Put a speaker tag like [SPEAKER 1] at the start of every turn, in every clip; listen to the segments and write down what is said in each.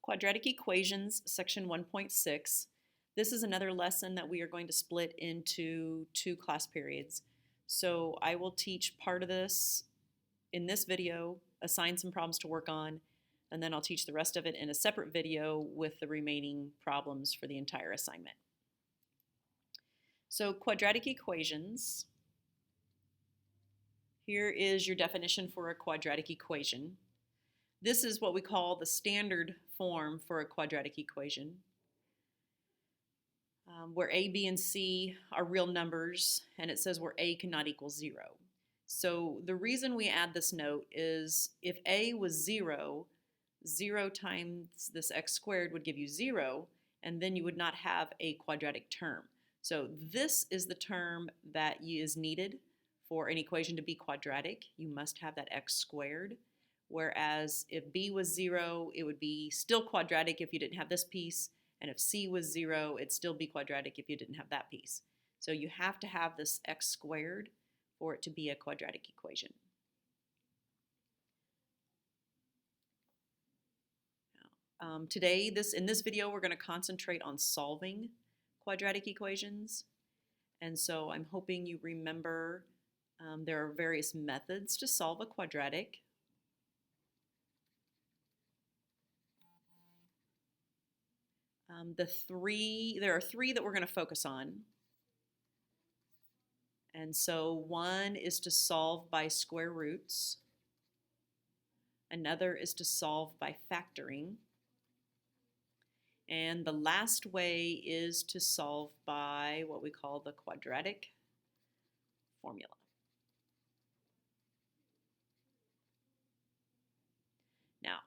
[SPEAKER 1] Quadratic Equations, section 1.6. This is another lesson that we are going to split into 2 class periods. So I will teach part of this in this video, assign some problems to work on, and then I'll teach the rest of it in a separate video with the remaining problems for the entire assignment. So quadratic equations. Here is your definition for a quadratic equation. This is what we call the standard form for a quadratic equation, where a, b, and c are real numbers, and it says where a cannot equal 0. So the reason we add this note is if a was 0, 0 times this x squared would give you 0, and then you would not have a quadratic term. So this is the term that is needed for an equation to be quadratic. You must have that x squared. Whereas if b was 0, it would be still quadratic if you didn't have this piece. And if c was 0, it'd still be quadratic if you didn't have that piece. So you have to have this x squared for it to be a quadratic equation. Today, in this video, we're going to concentrate on solving quadratic equations. And so I'm hoping you remember there are various methods to solve a quadratic. There are 3 that we're going to focus on. And so one is to solve by square roots. Another is to solve by factoring. And the last way is to solve by what we call the quadratic formula. Now,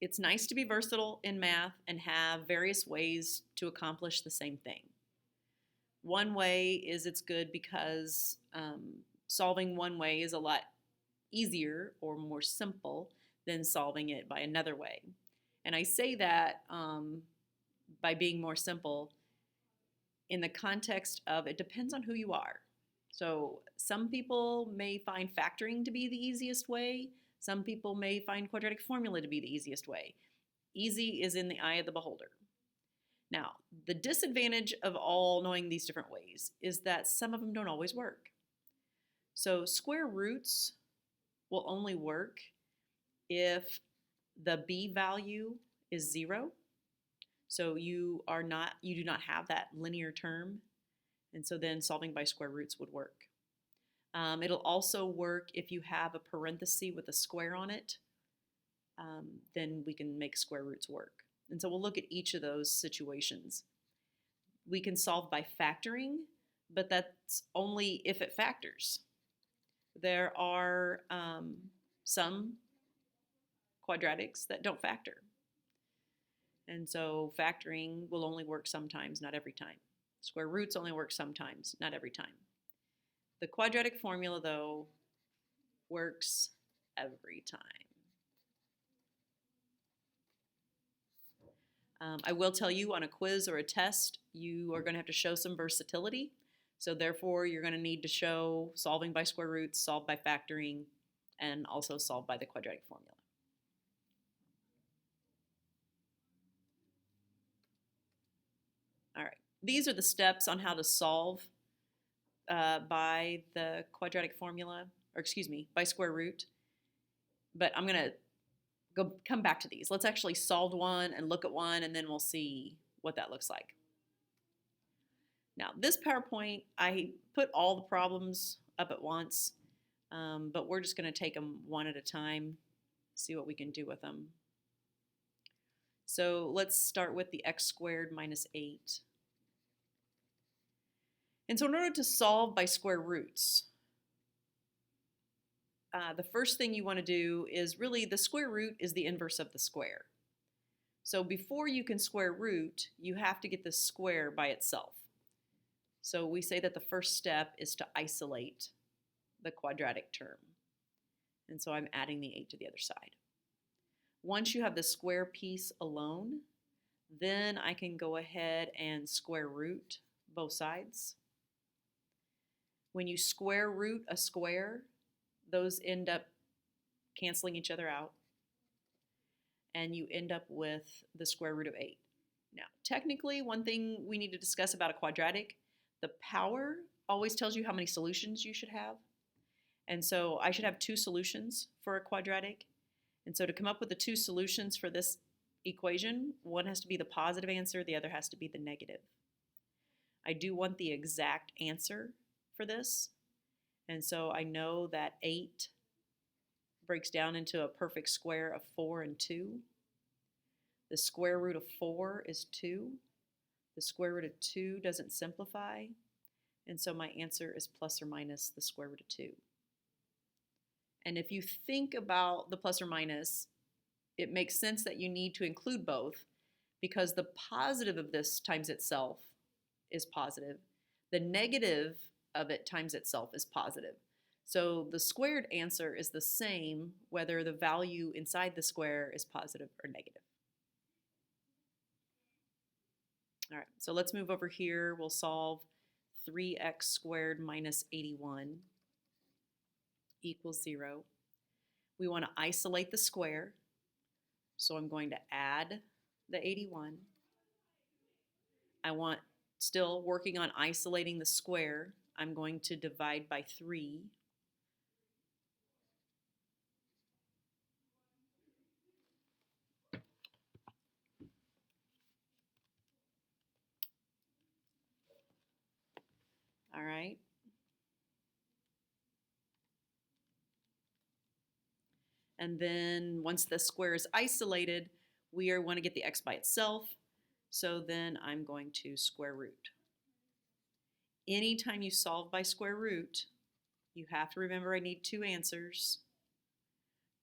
[SPEAKER 1] it's nice to be versatile in math and have various ways to accomplish the same thing. One way is it's good because solving one way is a lot easier or more simple than solving it by another way. And I say that by being more simple in the context of it depends on who you are. So some people may find factoring to be the easiest way. Some people may find quadratic formula to be the easiest way. Easy is in the eye of the beholder. Now, the disadvantage of all knowing these different ways is that some of them don't always work. So square roots will only work if the b value is 0. So you do not have that linear term, and so then solving by square roots would work. It'll also work if you have a parenthesis with a square on it. Then we can make square roots work. And so we'll look at each of those situations. We can solve by factoring, but that's only if it factors. There are some quadratics that don't factor. And so factoring will only work sometimes, not every time. Square roots only work sometimes, not every time. The quadratic formula, though, works every time. I will tell you on a quiz or a test, you are going to have to show some versatility. So therefore, you're going to need to show solving by square roots, solve by factoring, and also solve by the quadratic formula. All right, these are the steps on how to solve by the quadratic formula, or excuse me, by square root. But I'm going to come back to these. Let's actually solve one and look at one, and then we'll see what that looks like. Now, this PowerPoint, I put all the problems up at once, but we're just going to take them one at a time, see what we can do with them. So let's start with the x squared minus 8. And so in order to solve by square roots, the first thing you want to do is really the square root is the inverse of the square. So before you can square root, you have to get the square by itself. So we say that the first step is to isolate the quadratic term. And so I'm adding the 8 to the other side. Once you have the square piece alone, then I can go ahead and square root both sides. When you square root a square, those end up canceling each other out. and you end up with the square root of 8. Now, technically, one thing we need to discuss about a quadratic, the power always tells you how many solutions you should have. And so I should have 2 solutions for a quadratic. And so to come up with the 2 solutions for this equation, one has to be the positive answer, the other has to be the negative. I do want the exact answer for this. And so I know that 8 breaks down into a perfect square of 4 and 2. The square root of 4 is 2. The square root of 2 doesn't simplify. And so my answer is plus or minus the square root of 2. And if you think about the plus or minus, it makes sense that you need to include both because the positive of this times itself is positive. The negative of it times itself is positive. So the squared answer is the same whether the value inside the square is positive or negative. All right, so let's move over here. We'll solve 3x squared minus 81 equals 0. We want to isolate the square. So I'm going to add the 81. I want, still working on isolating the square, I'm going to divide by 3. All right. And then once the square is isolated, we want to get the x by itself. So then I'm going to square root. Anytime you solve by square root, you have to remember I need 2 answers.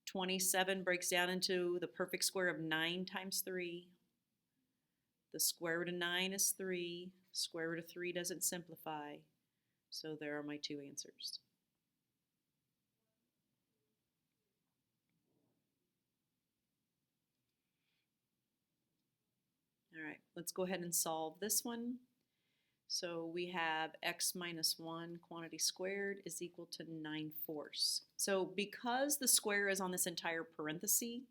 [SPEAKER 1] 27 breaks down into the perfect square of 9 times 3. The square root of 9 is 3. Square root of 3 doesn't simplify. So there are my 2 answers. All right, let's go ahead and solve this one. So we have x minus 1 quantity squared is equal to 9/4. So because the square is on this entire parenthesis,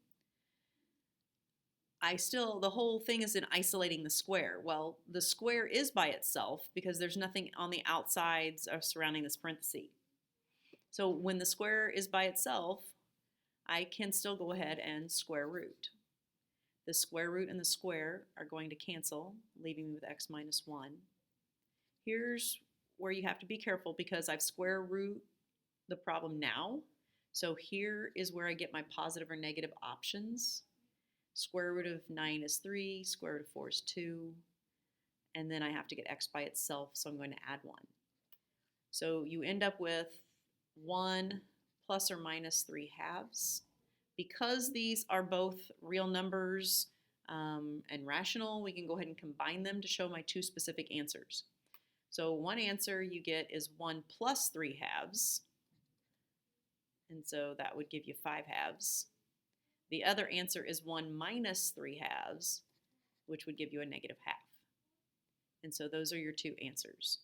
[SPEAKER 1] the whole thing is in isolating the square. Well, the square is by itself because there's nothing on the outsides or surrounding this parenthesis. So when the square is by itself, I can still go ahead and square root. The square root and the square are going to cancel, leaving me with x minus 1. Here's where you have to be careful because I've square root the problem now. So here is where I get my positive or negative options. Square root of 9 is 3, square root of 4 is 2, and then I have to get x by itself, so I'm going to add 1. So you end up with 1 plus or minus 3/2. Because these are both real numbers and rational, we can go ahead and combine them to show my 2 specific answers. So one answer you get is 1 plus 3/2, and so that would give you 5/2. The other answer is 1 minus 3/2, which would give you a negative half. And so those are your 2 answers.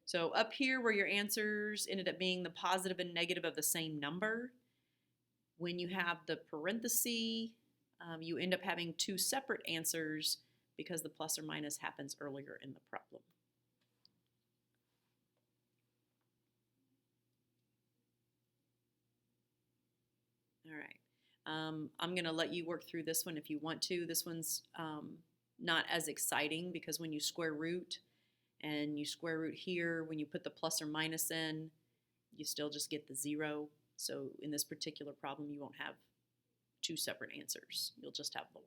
[SPEAKER 1] So up here where your answers ended up being the positive and negative of the same number, when you have the parenthesis, you end up having 2 separate answers because the plus or minus happens earlier in the problem. All right. I'm going to let you work through this one if you want to. This one's not as exciting because when you square root and you square root here, when you put the plus or minus in, you still just get the 0. So in this particular problem, you won't have 2 separate answers. You'll just have the 1.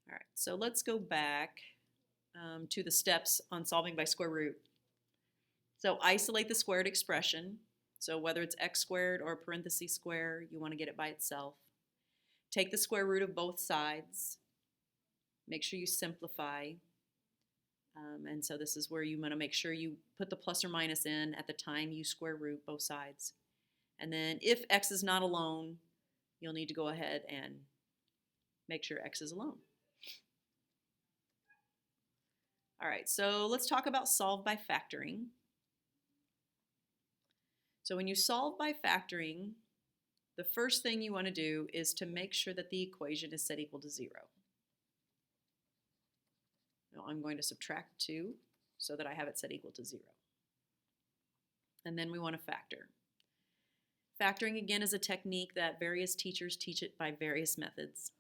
[SPEAKER 1] All right, so let's go back to the steps on solving by square root. So isolate the squared expression. So whether it's x squared or a parenthesis square, you want to get it by itself. Take the square root of both sides. Make sure you simplify. And so this is where you want to make sure you put the plus or minus in at the time you square root both sides. And then if x is not alone, you'll need to go ahead and make sure x is alone. All right, so let's talk about solve by factoring. So when you solve by factoring, the first thing you want to do is to make sure that the equation is set equal to 0. Now I'm going to subtract 2 so that I have it set equal to 0. And then we want to factor. Factoring, again, is a technique that various teachers teach it by various methods.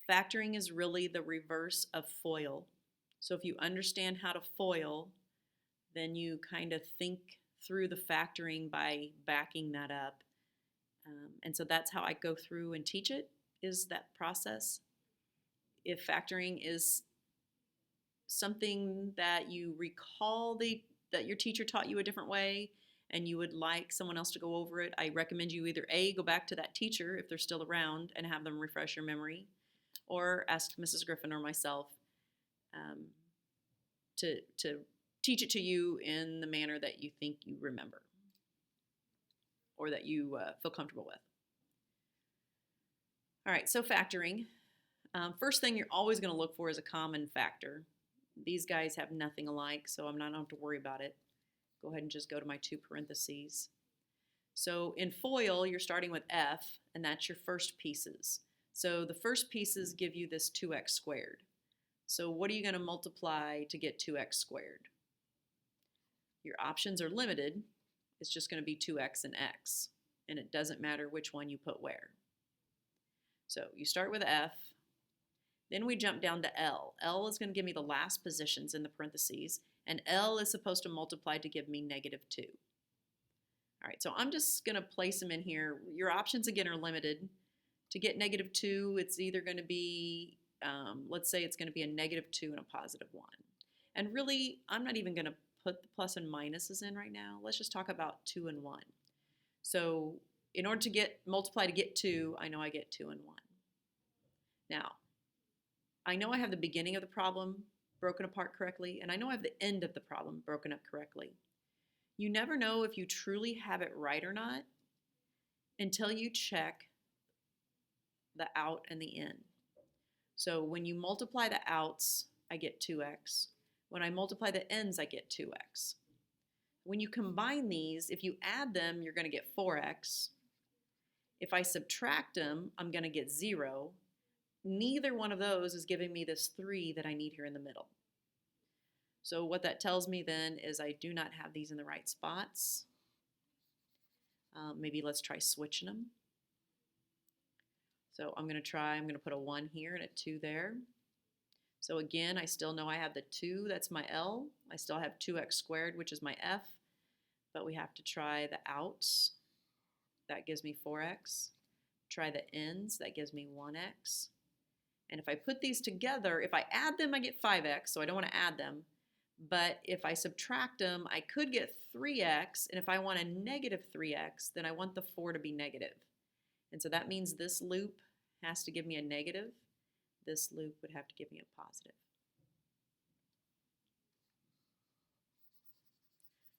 [SPEAKER 1] Factoring is really the reverse of FOIL. So if you understand how to FOIL, then you kind of think through the factoring by backing that up. And so that's how I go through and teach it, is that process. If factoring is something that you recall that your teacher taught you a different way and you would like someone else to go over it, I recommend you either A, go back to that teacher if they're still around and have them refresh your memory, or ask Mrs. Griffin or myself to teach it to you in the manner that you think you remember or that you feel comfortable with. All right, so factoring. First thing you're always going to look for is a common factor. These guys have nothing alike, so I'm not going to have to worry about it. Go ahead and just go to my 2 parentheses. So in FOIL, you're starting with F, and that's your first pieces. So the first pieces give you this 2x squared. So what are you going to multiply to get 2x squared? Your options are limited. It's just going to be 2x and x, and it doesn't matter which one you put where. So you start with F, then we jump down to L. L is going to give me the last positions in the parentheses, and L is supposed to multiply to give me -2. All right, so I'm just going to place them in here. Your options, again, are limited. To get -2, it's either going to be, let's say it's going to be a -2 and a +1. And really, I'm not even going to put the plus and minuses in right now. Let's just talk about 2 and 1. So in order to multiply to get 2, I know I get 2 and 1. Now, I know I have the beginning of the problem broken apart correctly, and I know I have the end of the problem broken up correctly. You never know if you truly have it right or not until you check the out and the in. So when you multiply the outs, I get 2x. When I multiply the ends, I get 2x. When you combine these, if you add them, you're going to get 4x. If I subtract them, I'm going to get 0. Neither one of those is giving me this 3 that I need here in the middle. So what that tells me then is I do not have these in the right spots. Maybe let's try switching them. So I'm going to put a 1 here and a 2 there. So again, I still know I have the 2, that's my L. I still have 2x squared, which is my F. But we have to try the outs. That gives me 4x. Try the ends, that gives me 1x. And if I put these together, if I add them, I get 5x, so I don't want to add them. But if I subtract them, I could get 3x, and if I want a -3x, then I want the 4 to be negative. And so that means this loop has to give me a negative. This loop would have to give me a positive.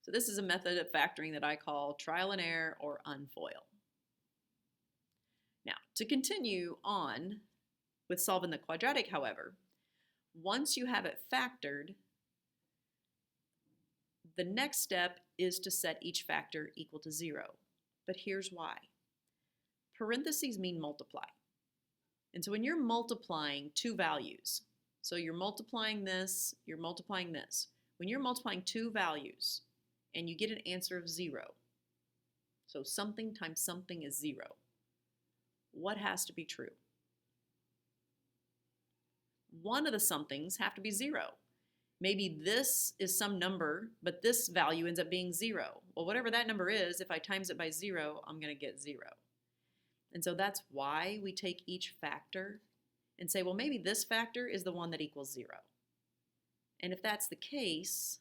[SPEAKER 1] So this is a method of factoring that I call trial and error or unfoil. Now, to continue on with solving the quadratic, however, once you have it factored, the next step is to set each factor equal to 0. But here's why. Parentheses mean multiply. And so when you're multiplying two values, so you're multiplying this, you're multiplying this. When you're multiplying two values and you get an answer of 0, so something times something is 0, what has to be true? One of the somethings have to be 0. Maybe this is some number, but this value ends up being 0. Well, whatever that number is, if I times it by 0, I'm going to get 0. And so that's why we take each factor and say, well, maybe this factor is the one that equals 0. And if that's the case,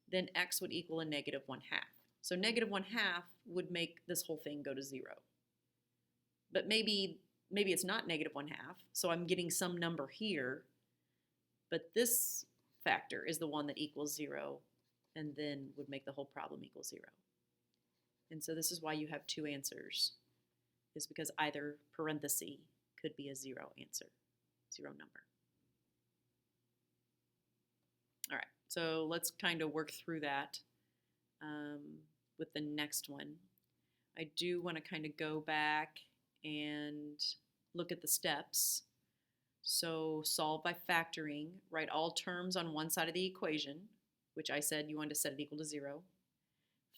[SPEAKER 1] then x would equal a -1/2. So -1/2 would make this whole thing go to 0. But maybe it's not -1/2, so I'm getting some number here, but this factor is the one that equals 0 and then would make the whole problem equal 0. And so this is why you have two answers, is because either parenthesis could be a 0 answer, 0 number. All right, so let's kind of work through that with the next one. I do want to kind of go back and look at the steps. So solve by factoring, write all terms on one side of the equation, which I said you wanted to set it equal to 0.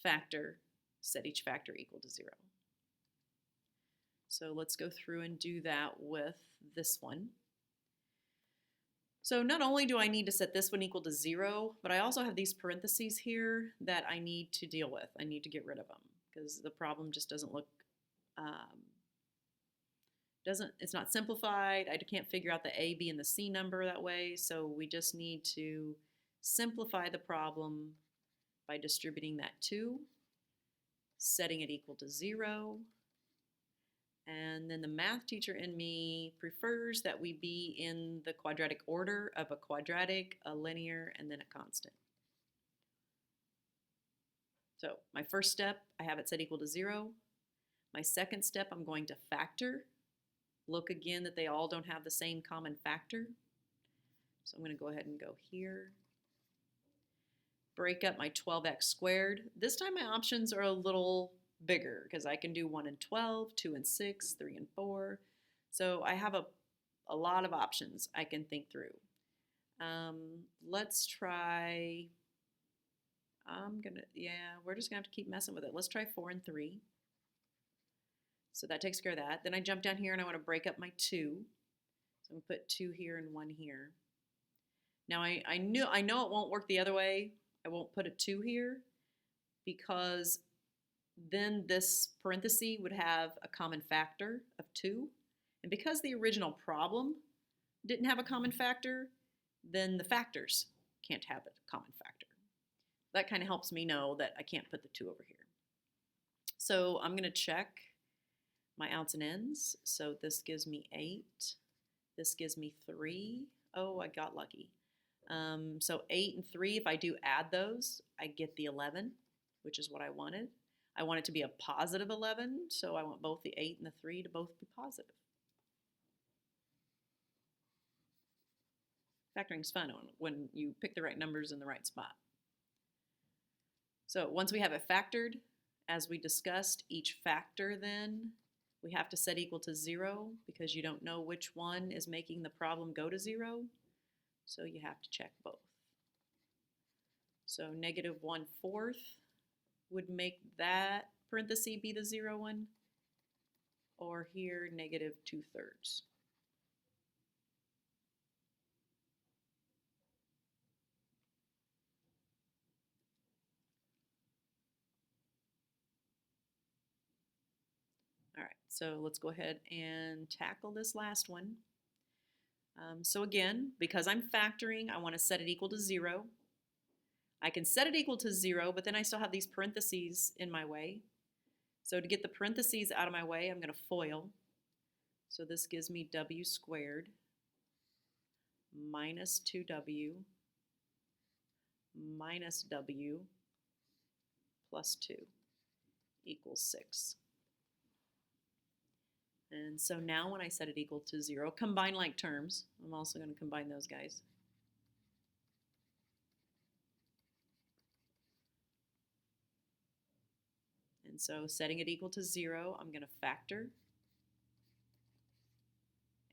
[SPEAKER 1] Factor, set each factor equal to 0. So let's go through and do that with this one. So not only do I need to set this one equal to 0, but I also have these parentheses here that I need to deal with. I need to get rid of them because the problem just doesn't look, it's not simplified. I can't figure out the A, B, and the C number that way. So we just need to simplify the problem by distributing that 2, setting it equal to 0. And then the math teacher in me prefers that we be in the quadratic order of a quadratic, a linear, and then a constant. So my first step, I have it set equal to 0. My second step, I'm going to factor. Look again that they all don't have the same common factor. So I'm going to go ahead and go here. Break up my 12x squared. This time my options are a little bigger because I can do 1 and 12, 2 and 6, 3 and 4. So I have a lot of options I can think through. Let's try, we're just gonna have to keep messing with it. Let's try 4 and 3. So that takes care of that. Then I jump down here and I want to break up my 2. So I'm gonna put 2 here and 1 here. Now I know it won't work the other way. I won't put a 2 here because then this parenthesis would have a common factor of 2. And because the original problem didn't have a common factor, then the factors can't have a common factor. That kind of helps me know that I can't put the 2 over here. So I'm going to check my outs and ends. So this gives me 8. This gives me 3. Oh, I got lucky. So 8 and 3, if I do add those, I get the 11, which is what I wanted. I want it to be a positive 11, so I want both the 8 and the 3 to both be positive. Factoring is fun when you pick the right numbers in the right spot. So once we have it factored, as we discussed, each factor then we have to set equal to 0 because you don't know which one is making the problem go to 0. So you have to check both. So negative 1/4 would make that parenthesis be the 0 one, or here negative 2/3. All right, so let's go ahead and tackle this last one. So again, because I'm factoring, I want to set it equal to 0. I can set it equal to 0, but then I still have these parentheses in my way. So to get the parentheses out of my way, I'm going to FOIL. So this gives me w squared minus 2w minus w plus 2 equals 6. And so now when I set it equal to 0, combine like terms. I'm also going to combine those guys. And so setting it equal to 0, I'm going to factor.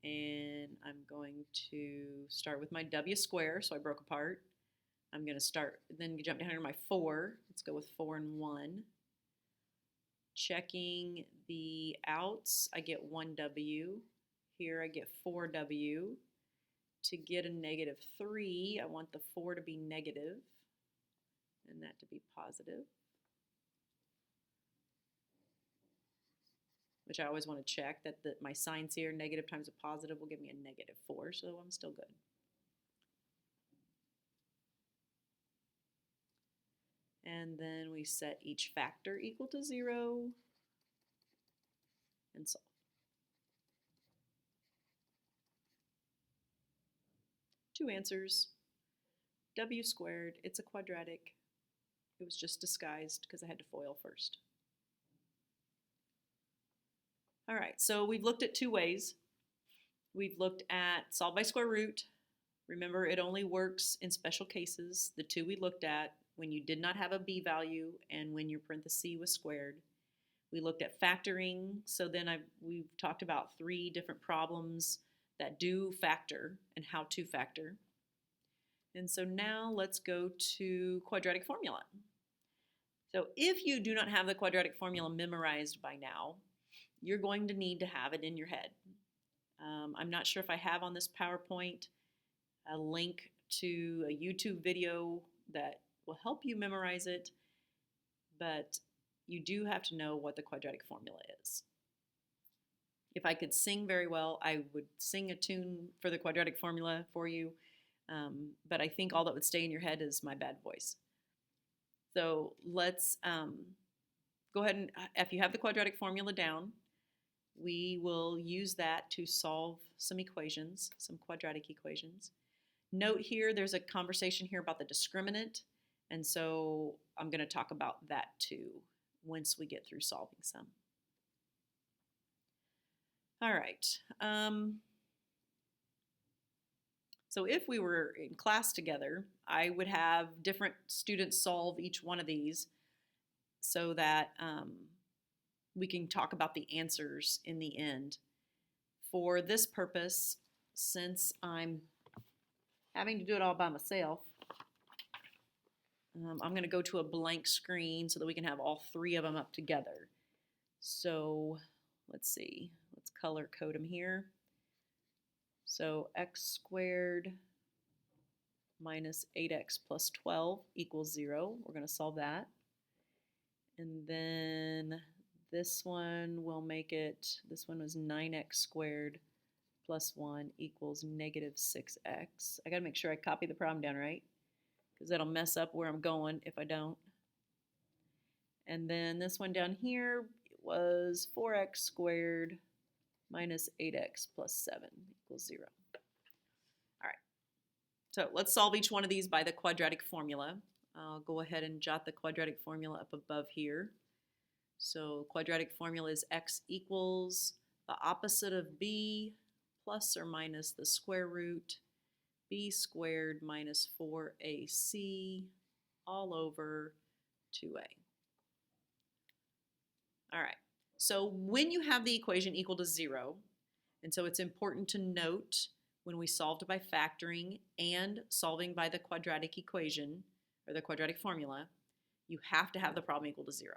[SPEAKER 1] And I'm going to start with my w square, so I broke apart. I'm going to start, then jump down to my 4. Let's go with 4 and 1. Checking the outs, I get 1w. Here I get 4w. To get a negative 3, I want the 4 to be negative and that to be positive. Which I always want to check that my signs here, negative times a positive, will give me a negative 4, so I'm still good. And then we set each factor equal to 0 and solve. Two answers. W squared, it's a quadratic. It was just disguised because I had to FOIL first. All right, so we've looked at 2 ways. We've looked at solve by square root. Remember, it only works in special cases. The 2 we looked at, when you did not have a b value and when your parenthesis was squared. We looked at factoring. So then we've talked about 3 different problems that do factor and how to factor. And so now let's go to quadratic formula. So if you do not have the quadratic formula memorized by now, you're going to need to have it in your head. I'm not sure if I have on this PowerPoint a link to a YouTube video that will help you memorize it, but you do have to know what the quadratic formula is. If I could sing very well, I would sing a tune for the quadratic formula for you, but I think all that would stay in your head is my bad voice. So let's go ahead and, if you have the quadratic formula down, we will use that to solve some equations, some quadratic equations. Note here, there's a conversation here about the discriminant, and so I'm going to talk about that too once we get through solving some. All right. So if we were in class together, I would have different students solve each one of these so that we can talk about the answers in the end. For this purpose, since I'm having to do it all by myself, I'm going to go to a blank screen so that we can have all 3 of them up together. So let's see, let's color code them here. So x squared minus 8x plus 12 equals 0. We're going to solve that. And then this one will make it, this one was 9x squared plus 1 equals negative 6x. I got to make sure I copy the problem down right, because that'll mess up where I'm going if I don't. And then this one down here was 4x squared minus 8x plus 7 equals 0. All right, so let's solve each one of these by the quadratic formula. I'll go ahead and jot the quadratic formula up above here. So quadratic formula is x equals the opposite of b plus or minus the square root b squared minus 4ac all over 2a. All right, so when you have the equation equal to 0, and so it's important to note when we solved by factoring and solving by the quadratic equation or the quadratic formula, you have to have the problem equal to 0.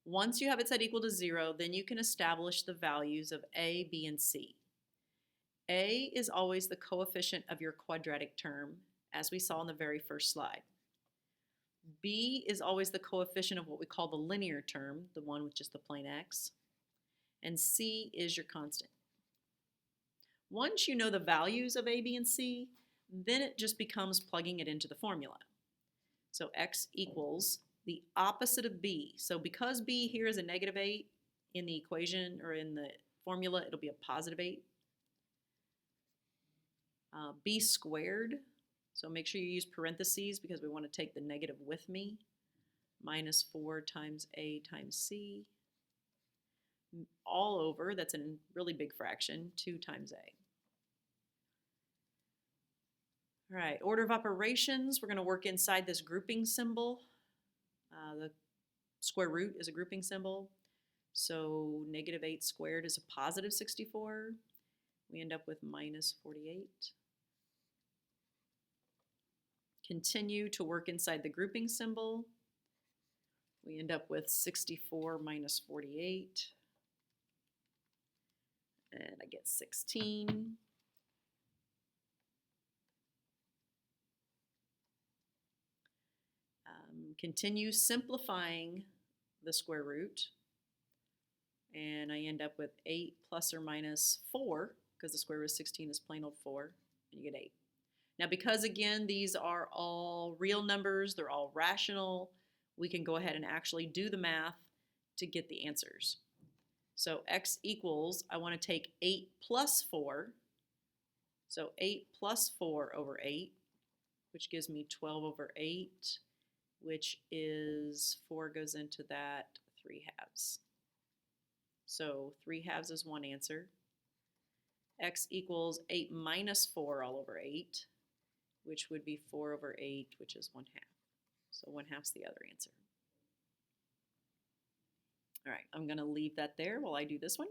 [SPEAKER 1] Once you have it set equal to 0, then you can establish the values of a, b, and c. A is always the coefficient of your quadratic term, as we saw in the very first slide. B is always the coefficient of what we call the linear term, the one with just the plain x. And C is your constant. Once you know the values of A, B, and C, then it just becomes plugging it into the formula. So x equals the opposite of B. So because B here is a negative 8, in the equation or in the formula, it'll be a positive 8. B squared, so make sure you use parentheses because we want to take the negative with me, minus 4 times A times C, all over, that's a really big fraction, 2 times A. All right, order of operations, we're going to work inside this grouping symbol. The square root is a grouping symbol, so negative 8 squared is a positive 64. We end up with minus 48. Continue to work inside the grouping symbol. We end up with 64 minus 48. And I get 16. Continue simplifying the square root. And I end up with 8 plus or minus 4, because the square root of 16 is plain old 4, and you get 8. Now, because again, these are all real numbers, they're all rational, we can go ahead and actually do the math to get the answers. So x equals, I want to take 8 plus 4, so 8 plus 4 over 8, which gives me 12 over 8, which is 4 goes into that 3 halves. So 3 halves is one answer. X equals 8 minus 4 all over 8, which would be 4 over 8, which is 1/2. So 1/2 is the other answer. All right, I'm going to leave that there while I do this one.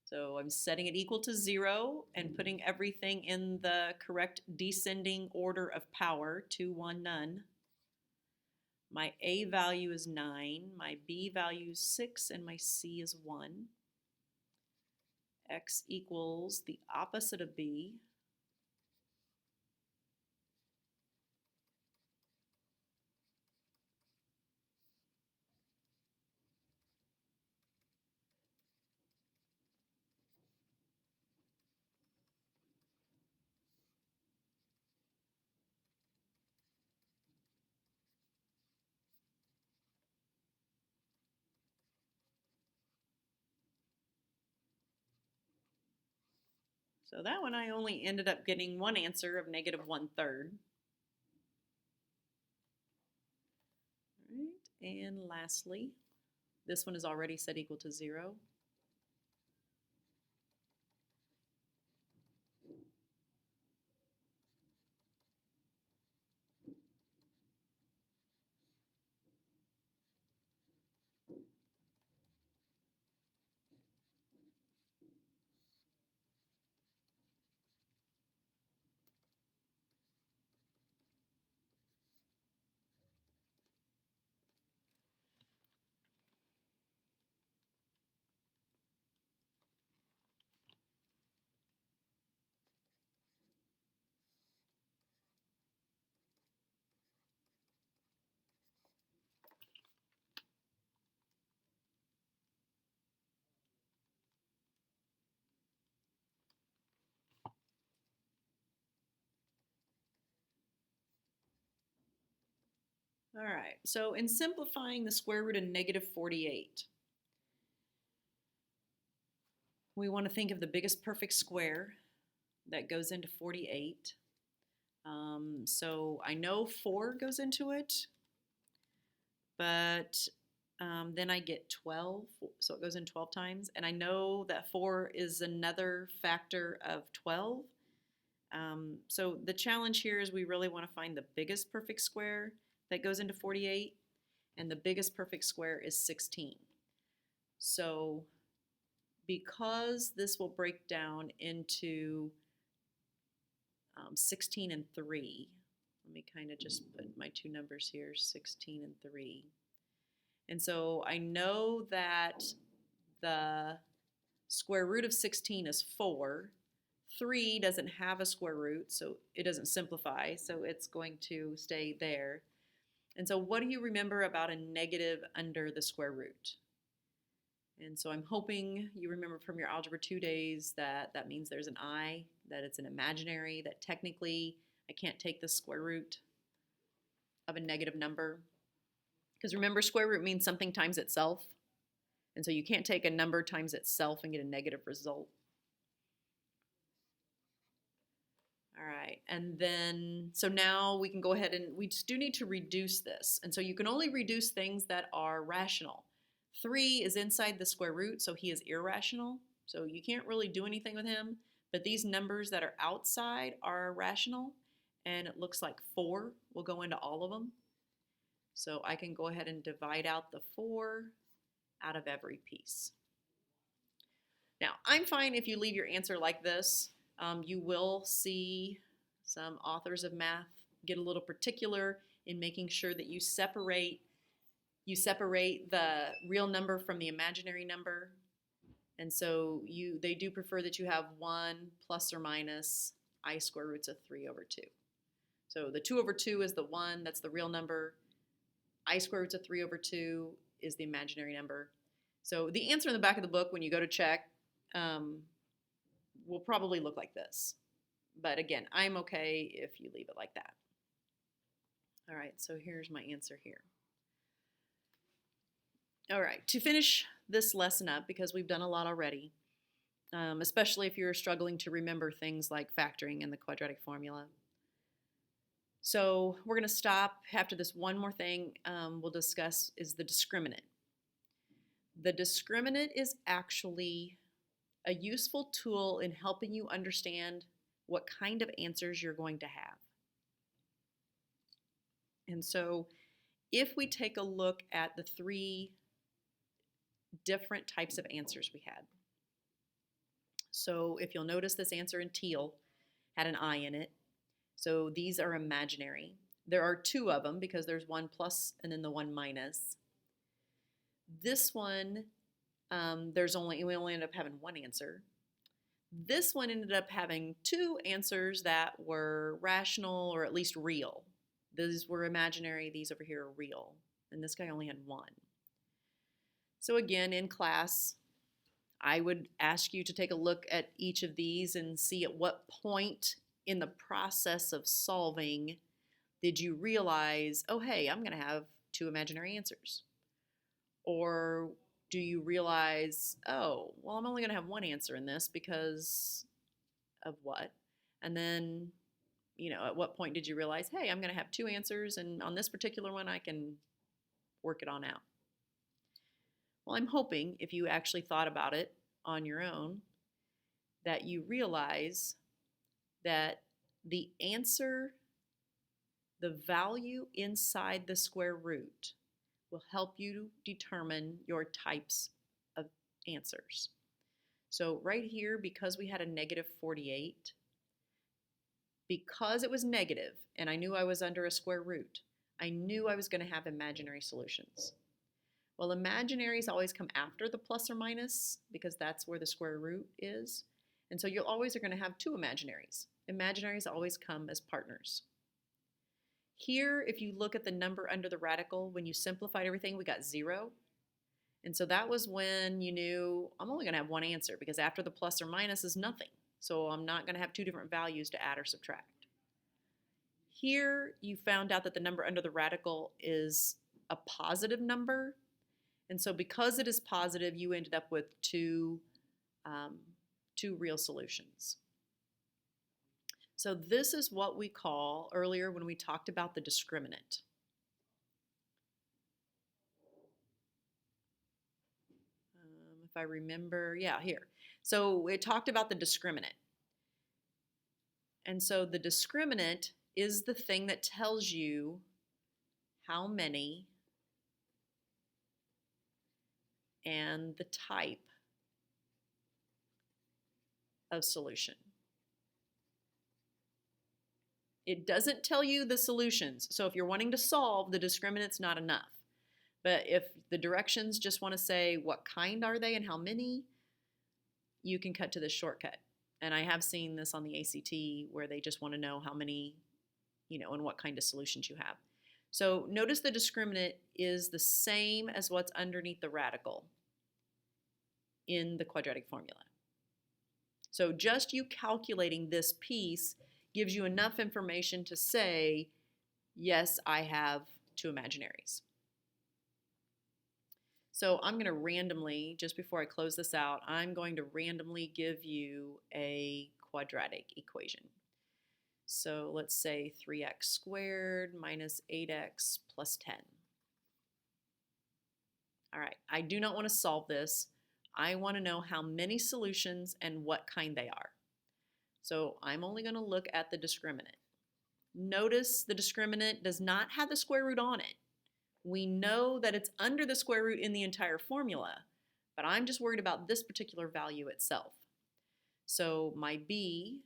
[SPEAKER 1] So I'm setting it equal to 0 and putting everything in the correct descending order of power, 2, 1, none. My A value is 9, my B value is 6, and my C is 1. X equals the opposite of B. So that one I only ended up getting one answer of negative 1/3. All right, and lastly, this one is already set equal to 0. All right, so in simplifying the square root of negative 48, we want to think of the biggest perfect square that goes into 48. So I know 4 goes into it, but then I get 12, so it goes in 12 times. And I know that 4 is another factor of 12. So the challenge here is we really want to find the biggest perfect square that goes into 48, and the biggest perfect square is 16. So because this will break down into 16 and 3, let me kind of just put my two numbers here, 16 and 3. And so I know that the square root of 16 is 4. 3 doesn't have a square root, so it doesn't simplify, so it's going to stay there. And so what do you remember about a negative under the square root? And so I'm hoping you remember from your Algebra 2 days that that means there's an I, that it's an imaginary, that technically I can't take the square root of a negative number. Because remember, square root means something times itself. And so you can't take a number times itself and get a negative result. All right, and then, so now we can go ahead and we just do need to reduce this. And so you can only reduce things that are rational. 3 is inside the square root, so he is irrational. So you can't really do anything with him. But these numbers that are outside are rational. And it looks like 4 will go into all of them. So I can go ahead and divide out the 4 out of every piece. Now, I'm fine if you leave your answer like this. You will see some authors of math get a little particular in making sure that you separate the real number from the imaginary number. And so they do prefer that you have 1 plus or minus I square roots of 3 over 2. So the 2 over 2 is the 1, that's the real number. I square roots of 3 over 2 is the imaginary number. So the answer in the back of the book when you go to check will probably look like this. But again, I'm okay if you leave it like that. All right, so here's my answer here. All right, to finish this lesson up, because we've done a lot already, especially if you're struggling to remember things like factoring and the quadratic formula. So we're going to stop after this. One more thing we'll discuss is the discriminant. The discriminant is actually a useful tool in helping you understand what kind of answers you're going to have. And so if we take a look at the 3 different types of answers we had. So if you'll notice, this answer in teal had an I in it. So these are imaginary. There are 2 of them because there's one plus and then the one minus. This one, we only ended up having 1 answer. This one ended up having 2 answers that were rational or at least real. These were imaginary, these over here are real. And this guy only had 1. So again, in class, I would ask you to take a look at each of these and see at what point in the process of solving did you realize, oh, hey, I'm going to have 2 imaginary answers? Or do you realize, oh, well, I'm only going to have 1 answer in this because of what? And then, at what point did you realize, hey, I'm going to have 2 answers, and on this particular one, I can work it on out? Well, I'm hoping if you actually thought about it on your own, that you realize that the answer, the value inside the square root, will help you determine your types of answers. So right here, because we had a negative 48, because it was negative and I knew I was under a square root, I knew I was going to have imaginary solutions. Well, imaginaries always come after the plus or minus because that's where the square root is. And so you always are going to have 2 imaginaries. Imaginaries always come as partners. Here, if you look at the number under the radical, when you simplified everything, we got 0. And so that was when you knew I'm only going to have 1 answer because after the plus or minus is nothing. So I'm not going to have 2 different values to add or subtract. Here, you found out that the number under the radical is a positive number. And so because it is positive, you ended up with 2 real solutions. So this is what we call, earlier when we talked about the discriminant. If I remember, yeah, here. So we talked about the discriminant. And so the discriminant is the thing that tells you how many and the type of solution. It doesn't tell you the solutions. So if you're wanting to solve, the discriminant's not enough. But if the directions just want to say what kind are they and how many, you can cut to this shortcut. And I have seen this on the ACT where they just want to know how many, and what kind of solutions you have. So notice the discriminant is the same as what's underneath the radical in the quadratic formula. So just you calculating this piece gives you enough information to say, yes, I have 2 imaginaries. So I'm going to randomly, just before I close this out, I'm going to randomly give you a quadratic equation. So let's say 3x squared minus 8x plus 10. All right, I do not want to solve this. I want to know how many solutions and what kind they are. So I'm only going to look at the discriminant. Notice the discriminant does not have the square root on it. We know that it's under the square root in the entire formula, but I'm just worried about this particular value itself. So my b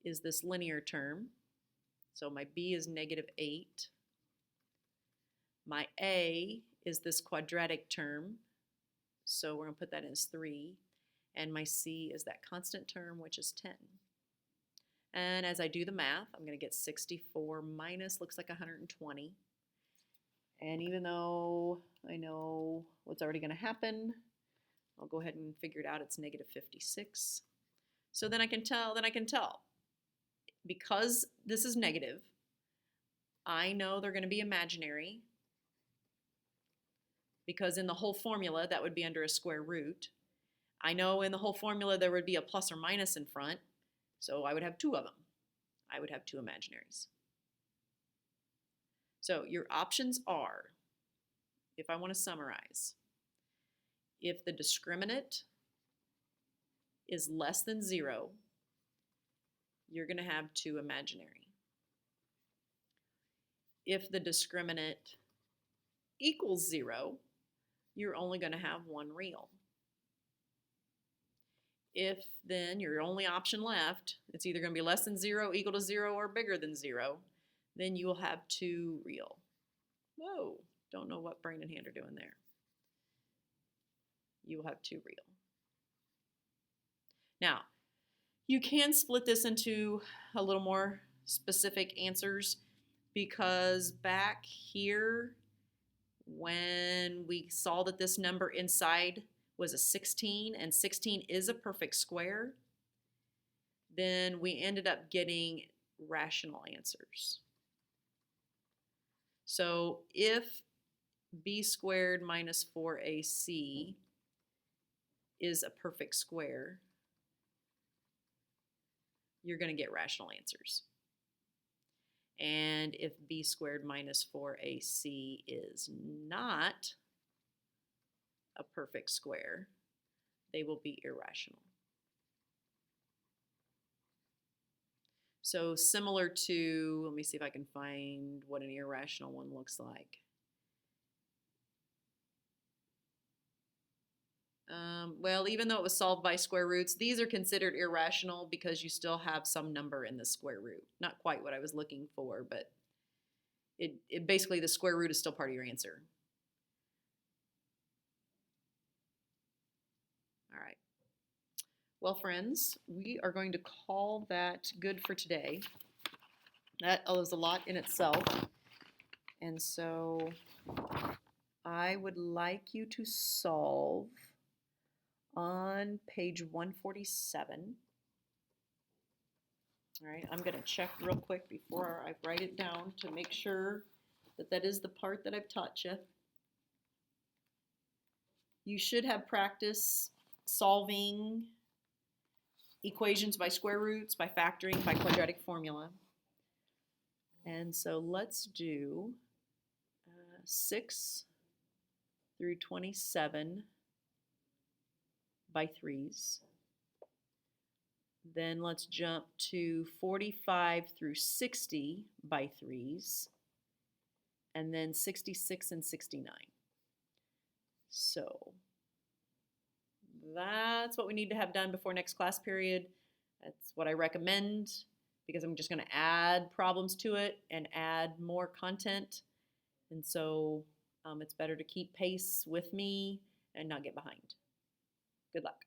[SPEAKER 1] is this linear term. So my b is negative 8. My a is this quadratic term. So we're going to put that as 3. And my c is that constant term, which is 10. And as I do the math, I'm going to get 64 minus, looks like 120. And even though I know what's already going to happen, I'll go ahead and figure it out. It's negative 56. So then I can tell. Because this is negative, I know they're going to be imaginary. Because in the whole formula, that would be under a square root. I know in the whole formula there would be a plus or minus in front, so I would have 2 of them. I would have 2 imaginaries. So your options are, if I want to summarize, if the discriminant is less than 0, you're going to have 2 imaginary. if the discriminant equals 0, you're only going to have one real. If then your only option left, it's either going to be less than 0, equal to 0, or bigger than 0, then you will have two real. Whoa, don't know what brain and hand are doing there. You will have two real. Now, you can split this into a little more specific answers, because back here, when we saw that this number inside was a 16, and 16 is a perfect square, then we ended up getting rational answers. So if b squared minus 4ac is a perfect square, you're going to get rational answers. And if b squared minus 4ac is not a perfect square, they will be irrational. So similar to, let me see if I can find what an irrational one looks like. Well, even though it was solved by square roots, these are considered irrational because you still have some number in the square root. Not quite what I was looking for, but it basically, the square root is still part of your answer. All right. Well, friends, we are going to call that good for today. That was a lot in itself. And so I would like you to solve on page 147. All right, I'm going to check real quick before I write it down to make sure that that is the part that I've taught you. You should have practice solving equations by square roots, by factoring, by quadratic formula. And so let's do 6 through 27 by threes. Then let's jump to 45 through 60 by threes, and then 66 and 69. So that's what we need to have done before next class period. That's what I recommend, because I'm just going to add problems to it and add more content. And so it's better to keep pace with me and not get behind. Good luck.